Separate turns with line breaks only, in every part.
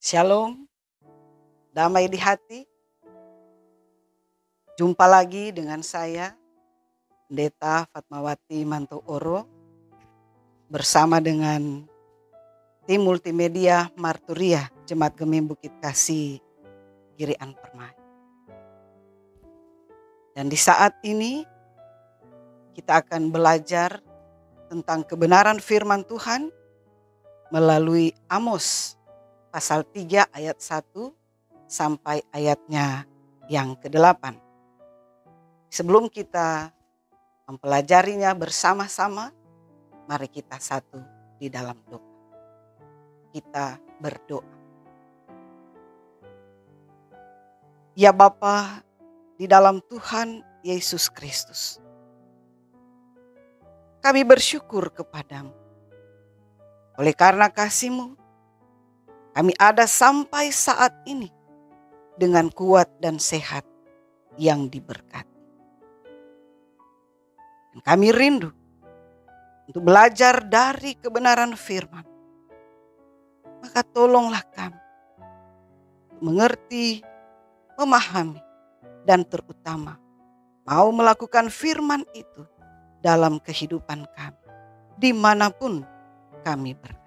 Shalom, damai di hati. Jumpa lagi dengan saya, Pendeta Fatmawati Manto Oro, bersama dengan tim multimedia Marturia Jemaat Gemim Bukit Kasih Girian Permai. Dan di saat ini kita akan belajar tentang kebenaran firman Tuhan melalui Amos pasal 3 ayat 1 sampai ayatnya yang ke-8. Sebelum kita mempelajarinya bersama-sama, mari kita satu di dalam doa. Kita berdoa. Ya Bapa, di dalam Tuhan Yesus Kristus, kami bersyukur kepadamu. Oleh karena kasih-Mu, kami ada sampai saat ini dengan kuat dan sehat yang diberkati. Dan kami rindu untuk belajar dari kebenaran firman. Maka tolonglah kami mengerti, memahami, dan terutama mau melakukan firman itu dalam kehidupan kami, dimanapun kami berada.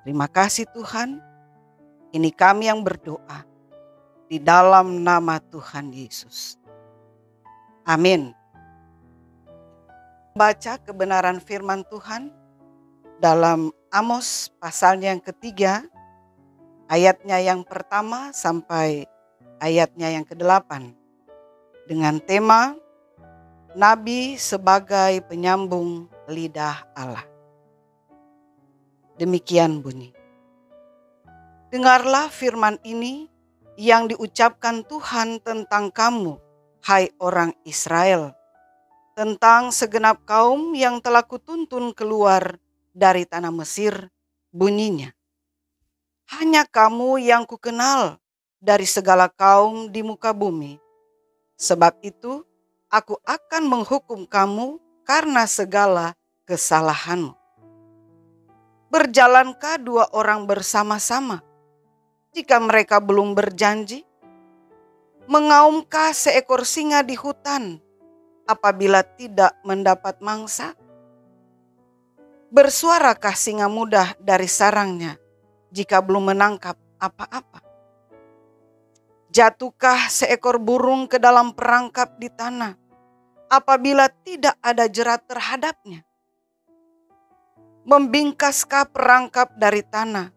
Terima kasih Tuhan, ini kami yang berdoa di dalam nama Tuhan Yesus. Amin. Baca kebenaran firman Tuhan dalam Amos pasalnya yang ketiga, ayatnya yang pertama sampai ayatnya yang ke-8. Dengan tema Nabi sebagai penyambung lidah Allah. Demikian bunyi. Dengarlah firman ini yang diucapkan Tuhan tentang kamu, hai orang Israel, tentang segenap kaum yang telah kutuntun keluar dari tanah Mesir. Bunyinya, hanya kamu yang kukenal dari segala kaum di muka bumi. Sebab itu aku akan menghukum kamu karena segala kesalahanmu. Berjalankah dua orang bersama-sama jika mereka belum berjanji? Mengaumkah seekor singa di hutan apabila tidak mendapat mangsa? Bersuarakah singa muda dari sarangnya jika belum menangkap apa-apa? Jatuhkah seekor burung ke dalam perangkap di tanah apabila tidak ada jerat terhadapnya? Membingkaskah perangkap dari tanah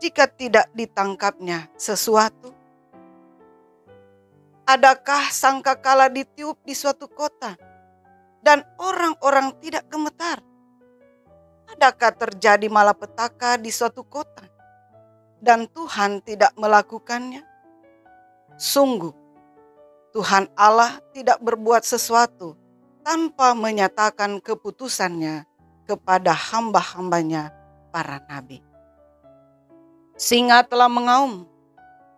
jika tidak ditangkapnya sesuatu? Adakah sangkakala ditiup di suatu kota dan orang-orang tidak gemetar? Adakah terjadi malapetaka di suatu kota dan Tuhan tidak melakukannya? Sungguh, Tuhan Allah tidak berbuat sesuatu tanpa menyatakan keputusannya kepada hamba-hambanya para nabi. Singa telah mengaum,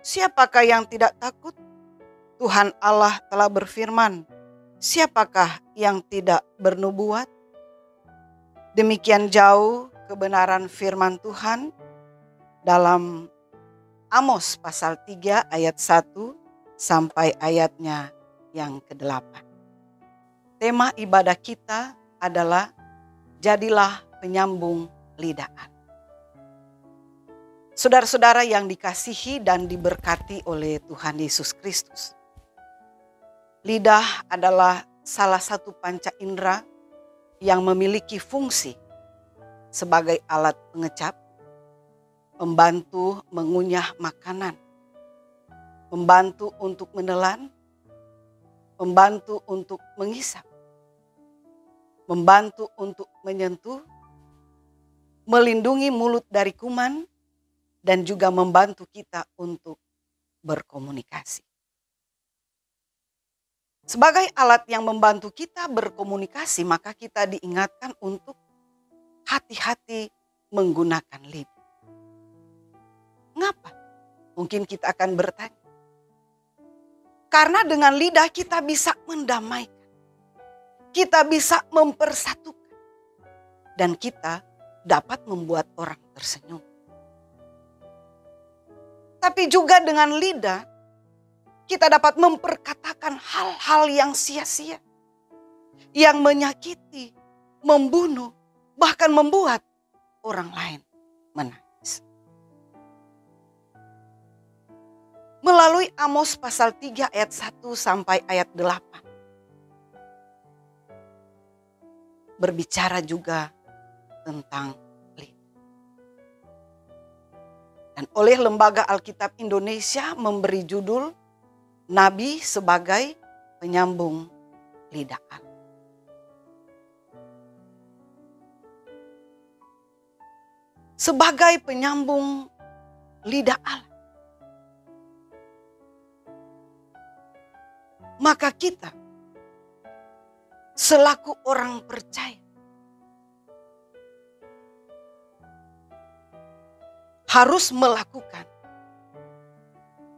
siapakah yang tidak takut? Tuhan Allah telah berfirman, siapakah yang tidak bernubuat? Demikian jauh kebenaran firman Tuhan dalam Amos pasal 3 ayat 1 sampai ayatnya yang ke-8. Tema ibadah kita adalah jadilah penyambung lidah Allah. Saudara-saudara yang dikasihi dan diberkati oleh Tuhan Yesus Kristus. Lidah adalah salah satu panca indera yang memiliki fungsi sebagai alat pengecap, membantu mengunyah makanan, membantu untuk menelan, membantu untuk menghisap, membantu untuk menyentuh, melindungi mulut dari kuman, dan juga membantu kita untuk berkomunikasi. Sebagai alat yang membantu kita berkomunikasi, maka kita diingatkan untuk hati-hati menggunakan lidah. Mengapa? Mungkin kita akan bertanya. Karena dengan lidah kita bisa mendamaikan. Kita bisa mempersatukan. Dan kita dapat membuat orang tersenyum. Tapi juga dengan lidah kita dapat memperkatakan hal-hal yang sia-sia, yang menyakiti, membunuh, bahkan membuat orang lain menangis. Melalui Amos pasal 3 ayat 1 sampai ayat 8. Berbicara juga tentang lidah. Dan oleh Lembaga Alkitab Indonesia memberi judul Nabi sebagai penyambung lidah Allah. Sebagai penyambung lidah Allah, maka kita selaku orang percaya harus melakukan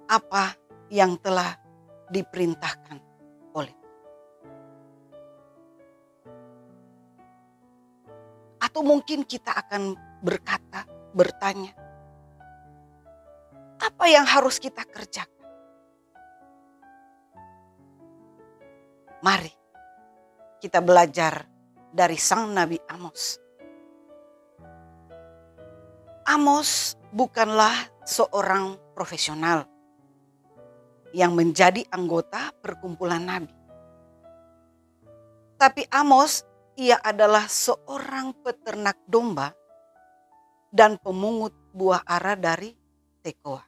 apa yang telah diperintahkan oleh Tuhan. Atau mungkin kita akan bertanya, apa yang harus kita kerjakan? Mari kita belajar dari sang Nabi Amos. Amos bukanlah seorang profesional yang menjadi anggota perkumpulan nabi. Tapi Amos, ia adalah seorang peternak domba dan pemungut buah ara dari Tekoa,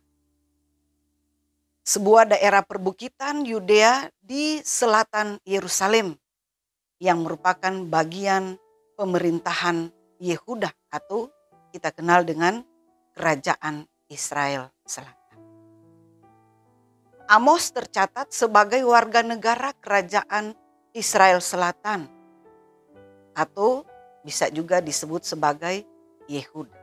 sebuah daerah perbukitan Yudea di selatan Yerusalem yang merupakan bagian pemerintahan Yehuda atau kita kenal dengan Kerajaan Israel Selatan. Amos tercatat sebagai warga negara Kerajaan Israel Selatan atau bisa juga disebut sebagai Yehuda,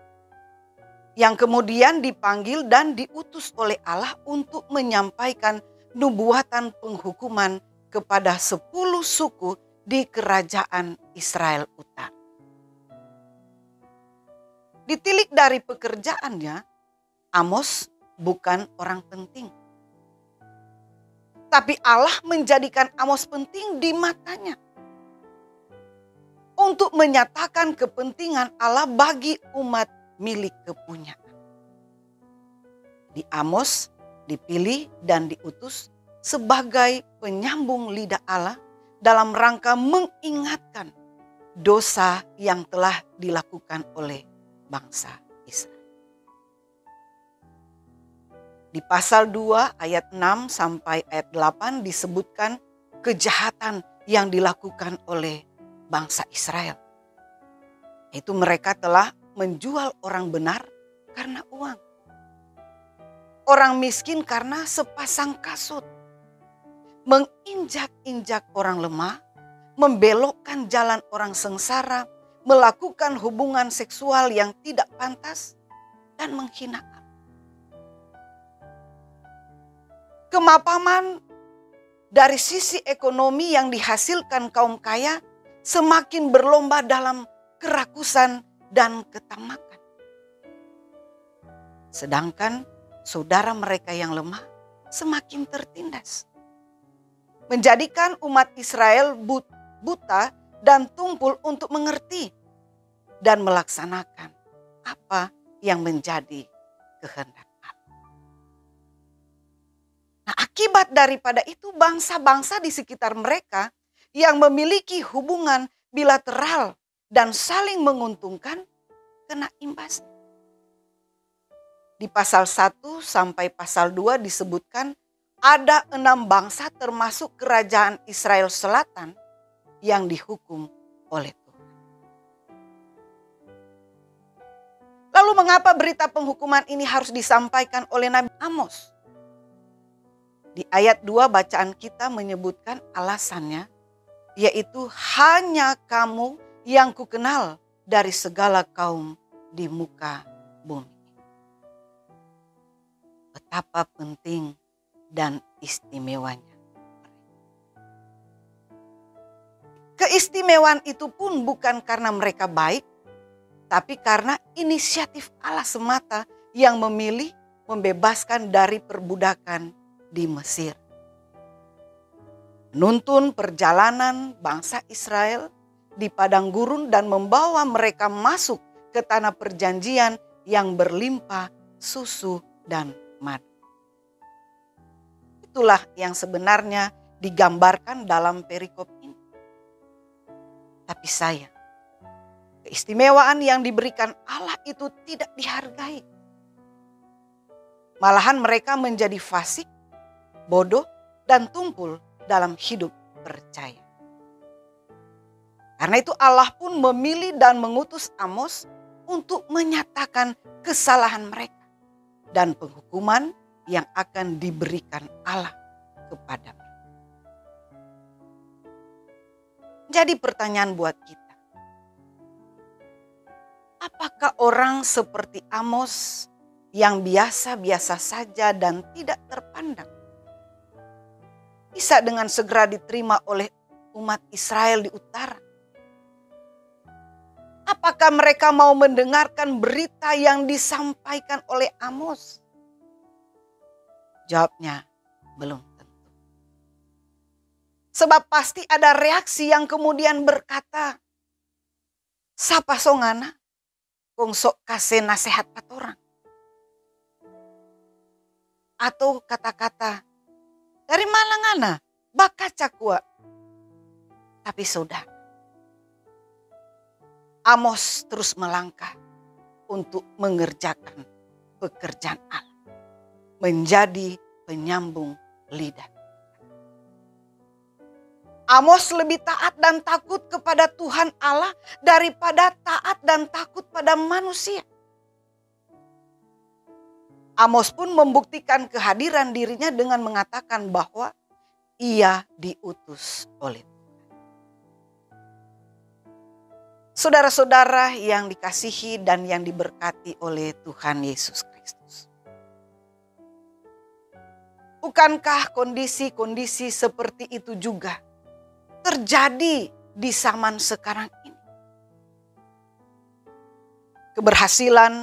yang kemudian dipanggil dan diutus oleh Allah untuk menyampaikan nubuatan penghukuman kepada 10 suku di Kerajaan Israel Utara. Ditilik dari pekerjaannya, Amos bukan orang penting. Tapi Allah menjadikan Amos penting di matanya untuk menyatakan kepentingan Allah bagi umat milik kepunyaan. Di Amos dipilih dan diutus sebagai penyambung lidah Allah dalam rangka mengingatkan dosa yang telah dilakukan oleh bangsa Israel. Di pasal 2 ayat 6 sampai ayat 8 disebutkan kejahatan yang dilakukan oleh bangsa Israel. Yaitu mereka telah menjual orang benar karena uang, orang miskin karena sepasang kasut, menginjak-injak orang lemah, membelokkan jalan orang sengsara, melakukan hubungan seksual yang tidak pantas, dan menghina Allah. Kemapanan dari sisi ekonomi yang dihasilkan kaum kaya semakin berlomba dalam kerakusan dan ketamakan. Sedangkan saudara mereka yang lemah semakin tertindas. Menjadikan umat Israel buta dan tumpul untuk mengerti dan melaksanakan apa yang menjadi kehendak Allah. Nah, akibat daripada itu bangsa-bangsa di sekitar mereka yang memiliki hubungan bilateral dan saling menguntungkan kena imbasnya. Di pasal 1 sampai pasal 2 disebutkan ada 6 bangsa termasuk Kerajaan Israel Selatan yang dihukum oleh Tuhan. Lalu mengapa berita penghukuman ini harus disampaikan oleh Nabi Amos? Di ayat 2 bacaan kita menyebutkan alasannya, yaitu hanya kamu yang kukenal dari segala kaum di muka bumi. Betapa penting dan istimewanya. Keistimewaan itu pun bukan karena mereka baik, tapi karena inisiatif Allah semata yang memilih membebaskan dari perbudakan di Mesir. Menuntun perjalanan bangsa Israel di padang gurun dan membawa mereka masuk ke tanah perjanjian yang berlimpah susu dan madu. Itulah yang sebenarnya digambarkan dalam perikop ini. Tapi sayang, keistimewaan yang diberikan Allah itu tidak dihargai. Malahan mereka menjadi fasik, bodoh, dan tumpul dalam hidup percaya. Karena itu Allah pun memilih dan mengutus Amos untuk menyatakan kesalahan mereka dan penghukuman yang akan diberikan Allah kepada mereka. Jadi pertanyaan buat kita, apakah orang seperti Amos yang biasa-biasa saja dan tidak terpandang bisa dengan segera diterima oleh umat Israel di utara? Apakah mereka mau mendengarkan berita yang disampaikan oleh Amos? Jawabnya belum tentu. Sebab pasti ada reaksi yang kemudian berkata, "Sapa songana, kong sok kase nasehat patorang." Atau kata-kata, "Dari mana ngana, bakaca kua." Tapi saudara, Amos terus melangkah untuk mengerjakan pekerjaan Allah, menjadi penyambung lidah. Amos lebih taat dan takut kepada Tuhan Allah daripada taat dan takut pada manusia. Amos pun membuktikan kehadiran dirinya dengan mengatakan bahwa ia diutus oleh Tuhan. Saudara-saudara yang dikasihi dan yang diberkati oleh Tuhan Yesus Kristus. Bukankah kondisi-kondisi seperti itu juga terjadi di zaman sekarang ini? Keberhasilan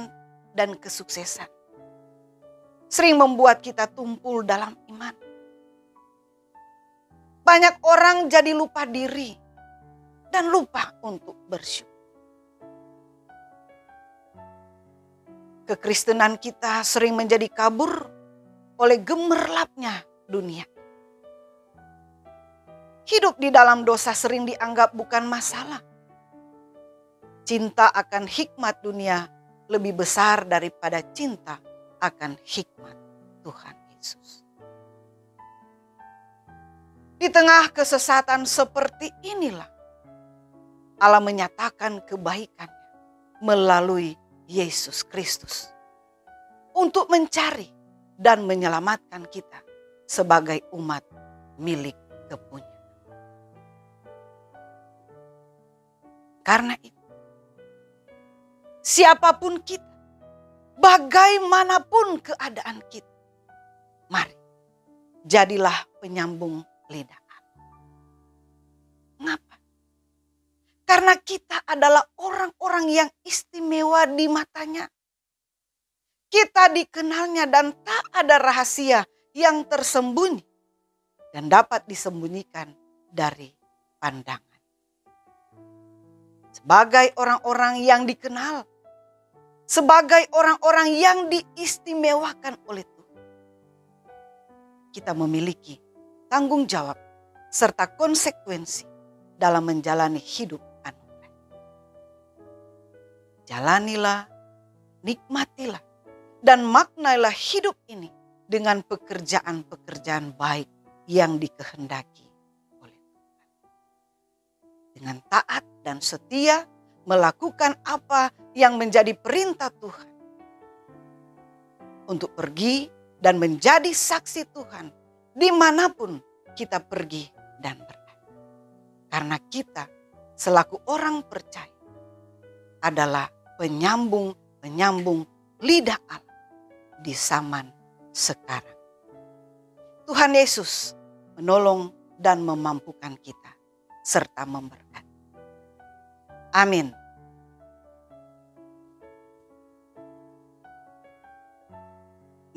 dan kesuksesan sering membuat kita tumpul dalam iman. Banyak orang jadi lupa diri dan lupa untuk bersyukur. Kekristenan kita sering menjadi kabur oleh gemerlapnya dunia. Hidup di dalam dosa sering dianggap bukan masalah. Cinta akan hikmat dunia lebih besar daripada cinta akan hikmat Tuhan Yesus. Di tengah kesesatan seperti inilah Allah menyatakan kebaikan melalui Yesus Kristus untuk mencari dan menyelamatkan kita sebagai umat milik kepunyaan. Karena itu, siapapun kita, bagaimanapun keadaan kita, mari jadilah penyambung lidah. Mengapa? Karena kita adalah orang-orang yang istimewa di matanya. Kita dikenalnya dan tak ada rahasia yang tersembunyi dan dapat disembunyikan dari pandangan. Sebagai orang-orang yang dikenal, sebagai orang-orang yang diistimewakan oleh Tuhan, kita memiliki tanggung jawab serta konsekuensi dalam menjalani hidup anugerah. Jalanilah, nikmatilah, dan maknailah hidup ini dengan pekerjaan-pekerjaan baik yang dikehendaki oleh Tuhan. Dengan taat dan setia melakukan apa yang menjadi perintah Tuhan. Untuk pergi dan menjadi saksi Tuhan dimanapun kita pergi dan berada. Karena kita selaku orang percaya adalah penyambung lidah Allah di zaman sekarang. Tuhan Yesus menolong dan memampukan kita serta memberkati. Amin.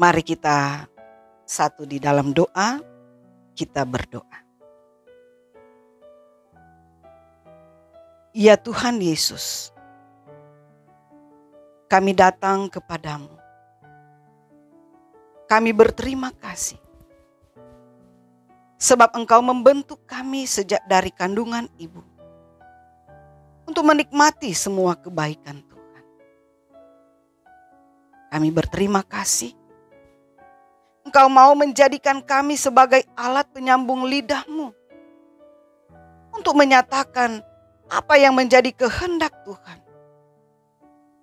Mari kita satu di dalam doa, kita berdoa. Ya Tuhan Yesus, kami datang kepadamu. Kami berterima kasih sebab Engkau membentuk kami sejak dari kandungan ibu untuk menikmati semua kebaikan Tuhan. Kami berterima kasih Engkau mau menjadikan kami sebagai alat penyambung lidah-Mu untuk menyatakan apa yang menjadi kehendak Tuhan.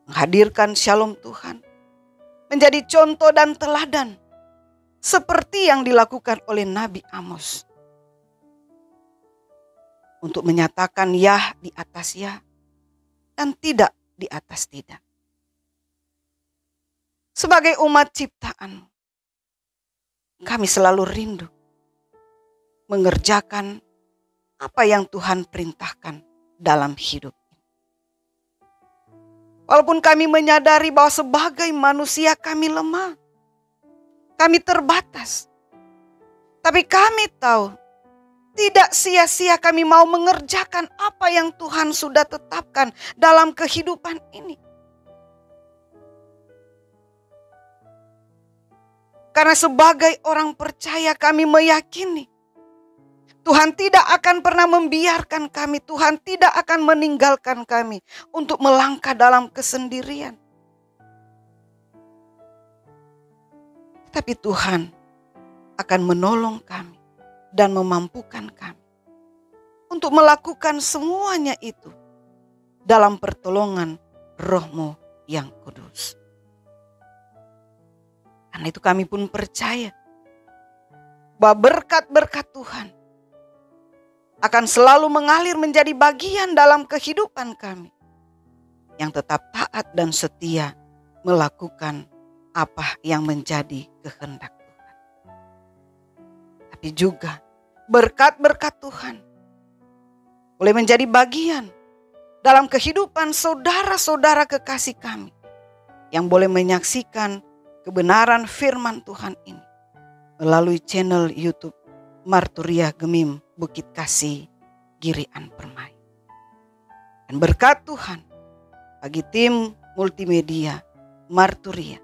Menghadirkan shalom Tuhan, menjadi contoh dan teladan seperti yang dilakukan oleh Nabi Amos. Untuk menyatakan ya di atas ya dan tidak di atas tidak. Sebagai umat ciptaan, kami selalu rindu mengerjakan apa yang Tuhan perintahkan dalam hidup. Walaupun kami menyadari bahwa sebagai manusia kami lemah, kami terbatas. Tapi kami tahu tidak sia-sia kami mau mengerjakan apa yang Tuhan sudah tetapkan dalam kehidupan ini. Karena sebagai orang percaya kami meyakini Tuhan tidak akan pernah membiarkan kami, Tuhan tidak akan meninggalkan kami untuk melangkah dalam kesendirian. Tapi Tuhan akan menolong kami dan memampukan kami untuk melakukan semuanya itu dalam pertolongan Roh-Mu yang kudus. Karena itu kami pun percaya bahwa berkat-berkat Tuhan akan selalu mengalir menjadi bagian dalam kehidupan kami yang tetap taat dan setia melakukan apa yang menjadi kehendak Tuhan. Tapi juga berkat-berkat Tuhan boleh menjadi bagian dalam kehidupan saudara-saudara kekasih kami yang boleh menyaksikan kebenaran firman Tuhan ini melalui channel YouTube Marturia Gemim Bukit Kasih Girian Permai. Dan berkat Tuhan bagi tim multimedia Marturia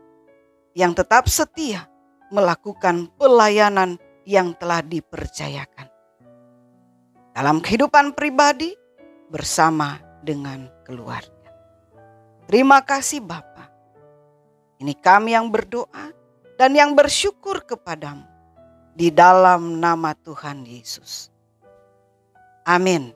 yang tetap setia melakukan pelayanan yang telah dipercayakan dalam kehidupan pribadi bersama dengan keluarga. Terima kasih Bapa. Ini kami yang berdoa dan yang bersyukur kepadamu di dalam nama Tuhan Yesus. Amin.